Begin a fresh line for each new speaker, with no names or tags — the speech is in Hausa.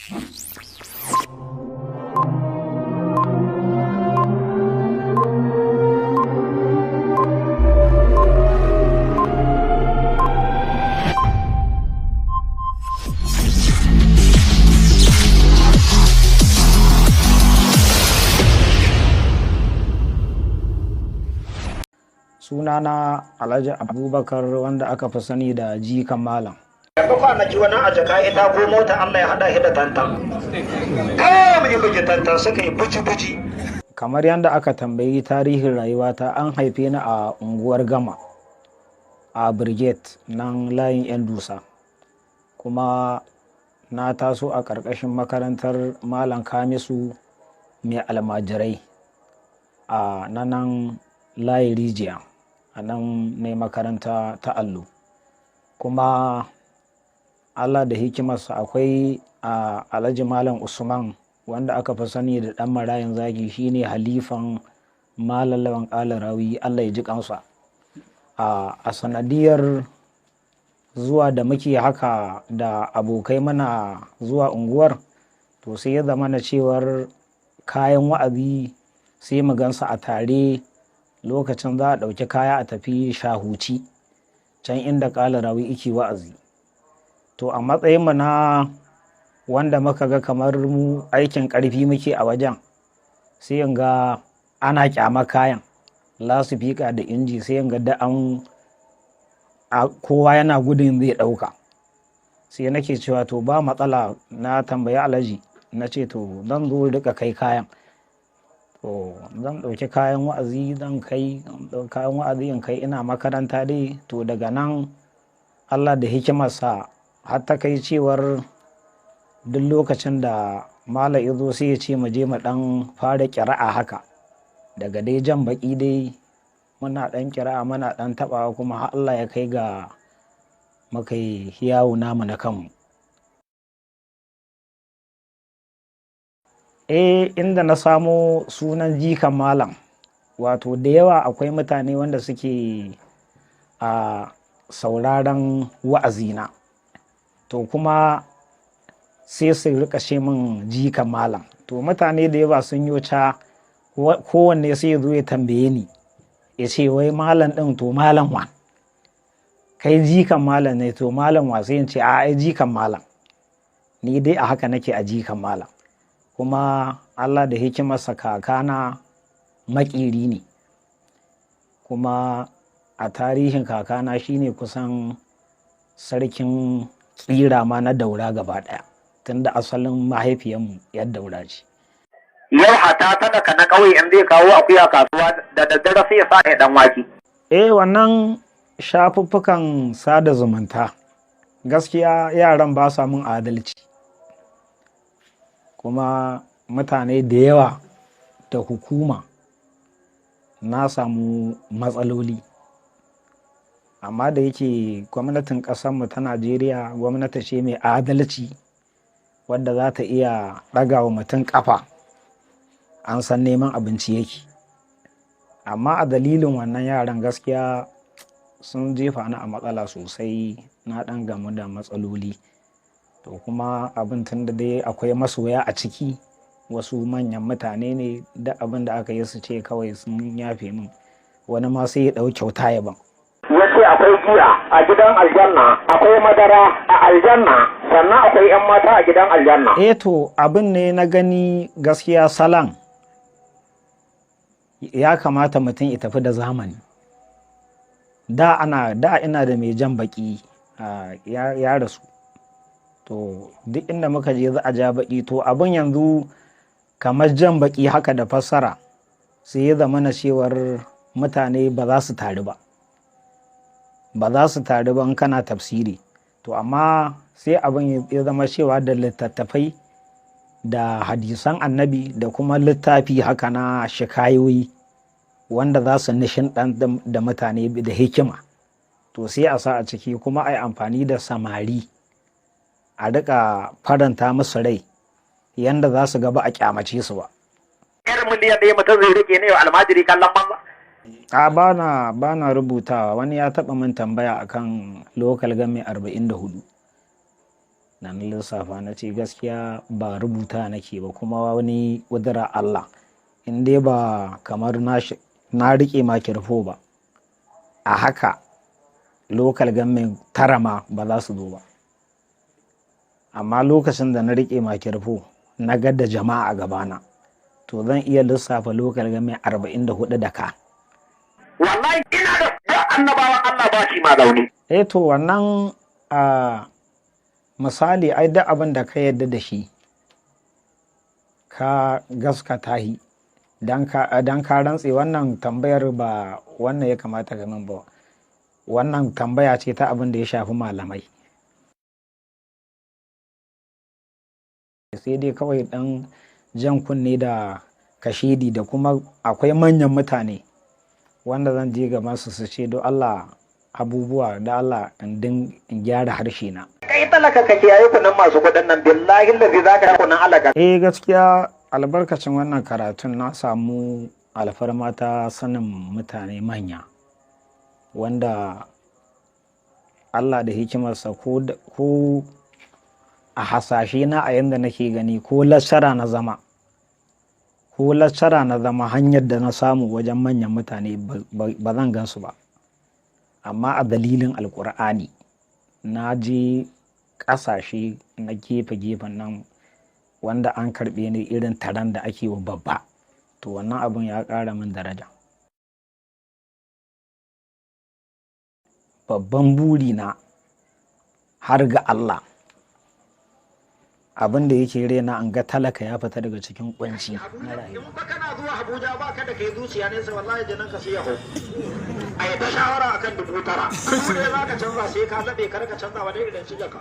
Sunana Alhaji Abubakar wanda aka fi sani da jikan malam.
Yanzu kwanaki wani a jaka ita ko mota Allah ya haɗa shi da tantan. Kawai mai buge tantan suka yi buci-buci.
Kamar yadda aka tambayi tarihin rayuwata, an haife ni a unguwar Gama a Brigade nan layin 'yan dusa. Kuma na taso a ƙarƙashin makarantar Malam Kamisu mai almajirai a nan layin Rijiya. A nan ne makaranta ta allo. Kuma Allah da hikimarsa akwai a Alhaji Malam Usman wanda aka fi sani da ɗan marayin zagi, shine halifan Malam Lawan Ƙalarawi, Allah ya ji kansa. A sanadiyar zuwa da muke haka da abokai mana zuwa unguwar, to sai ya zama na cewar kayan wa'azi sai mu gansa a tare. Lokacin za a ɗauki kaya a tafi Shahuci can inda Ƙalarawi yake wa'azi. To a matsayinmu na wanda muka ga kamar mu aikin ƙarfi muke a wajen, sai in ga ana ƙyama kayan lasifika da inji, sai in ga da kowa yana gudun zai ɗauka. Sai nake cewa to ba matsala, na tambayi Alhaji na ce to zan zo rika kai kayan. To zan ɗauki kayan wa'azi kayan wa'azi in kai, ina makaranta dai. To daga nan Allah da hikimarsa har ta kai cewar duk lokacin da Malam ya zo sai ya ce mu je mu ɗan fara ƙira'a haka. Daga dai jan baƙi dai muna ɗan ƙira'a muna ɗan taɓawa, kuma har Allah ya kai ga muka yi yawo namu na kanmu. Inda na samo sunan jikan malam, wato da yawa akwai mutane wanda suke a sauraron wa'azina, to kuma sai su rika ce min jikan malam. To mutane da yawa sun yi ca, kowanne sai ya zo ya tambaye ni ya ce wai malam ɗin to malam wa, kai jikan malam ne, to malam wa? Sai in ce ai jikan malam, ni dai a haka nake a jikan malam. Kuma Allah da hikimarsa kakana maƙeri ne, kuma a tarihin kakana shine kusan sarkin ƙira ma na Daura gaba ɗaya, tunda asalin mahaifiyanmu yar Daura ce.
Yau hata talaka na ƙauye in zai kawo akuya kasuwa da daddare sai ya sa ya ɗan wake.
Wannan shafuffukan sada zumunta gaskiya yaran ba sa mun adalci. Kuma mutane da yawa da hukuma na samu matsaloli, amma da yake gwamnatin ƙasarmu ta Najeriya gwamnati ce mai adalci wadda za ta iya ɗaga wa mutum ƙafa, an san neman abinci yake. Amma a dalilin wannan yaran gaskiya sun jefa ni a matsala sosai, na ɗan gamu da matsaloli. To kuma abin tun da dai akwai masoya a ciki, wasu manyan mutane ne, da abin da aka yi su ce kawai sun yafe min, wani ma sai ya ɗau kyauta ya ban.
Yace akwai giya a gidan aljanna, akwai madara a aljanna, sannan akwai 'yan mata a gidan aljanna.
To abin ne na gani gaskiya salan ya kamata mutum ya tafi da zamani. Da ina da mai jan baki ya rasu. To duk inda muka je za a ja baki, to abin yanzu kamar jan baki haka da fassara, sai ya zama na cewar mutane ba za su taru ba in kana tafsiri. To amma sai abin ya zama cewa da littattafai da hadisan annabi da kuma littafi haka na shikayoyi wanda za su nishin da mutane da hikima, to sai a sa a ciki, kuma a yi amfani da samari a rika faranta musu rai yanda za su gaba a kyamace su ba.
Yar miliyan ɗaya mutum zai rike ne wa almajiri kallon banza?
Ba na rubutawa. Wani ya taɓa min tambaya akan local game 44. da na lissafa na ce gaskiya ba rubuta nake ba, kuma wani ƙudura Allah in dai ba kamar na riƙe makirfo ba, a haka lokal government tara ma ba za su zo ba. Amma lokacin da na riƙe makirfo na ga da jama'a a gabana, to zan iya lissafa lokal government 44 da ka.
wallahi ina da annabawan Allah ba shi ma zaune.
To wannan misali ai duk abin da ka yarda da shi ka gaskata shi dan ka rantse. Wannan tambayar ba wannan ya kamata ka min ba, wannan tambaya ce ta abin da ya shafi malamai. Sai dai kawai dan jan kunne da kashedi, da kuma akwai manyan mutane wanda zan je ga masu su ce don Allah abubuwa da Allah in gyara harshe na.
Kai talaka ka kiyaye kunan masu kuɗin nan, billahi lazi za ka kunan alaka.
Gaskiya albarkacin wannan karatun na samu alfarma ta sanin mutane manya wanda Allah da hikimarsa ko a hasashe na a yanda nake gani ko lassara na zama hanyar da na samu wajen manyan mutane ba zan gansu ba. Amma a dalilin alkur'ani na je ƙasashe na gefe-gefen nan wanda an karɓe ni irin taron da ake wa babba, to wannan abin ya ƙara min daraja. Babban buri na har ga Allah, abin da yake rena an ga talaka ya fita daga cikin kunci na rayuwa.
In ba kana zuwa Abuja ba ka da kai zuciya ne sai wallahi jinan ka sai ya hau. A yi ta shawara akan 9,000. Kuma dai za ka canza sai ka laɓe kar ka canza wa dai idan shi ka.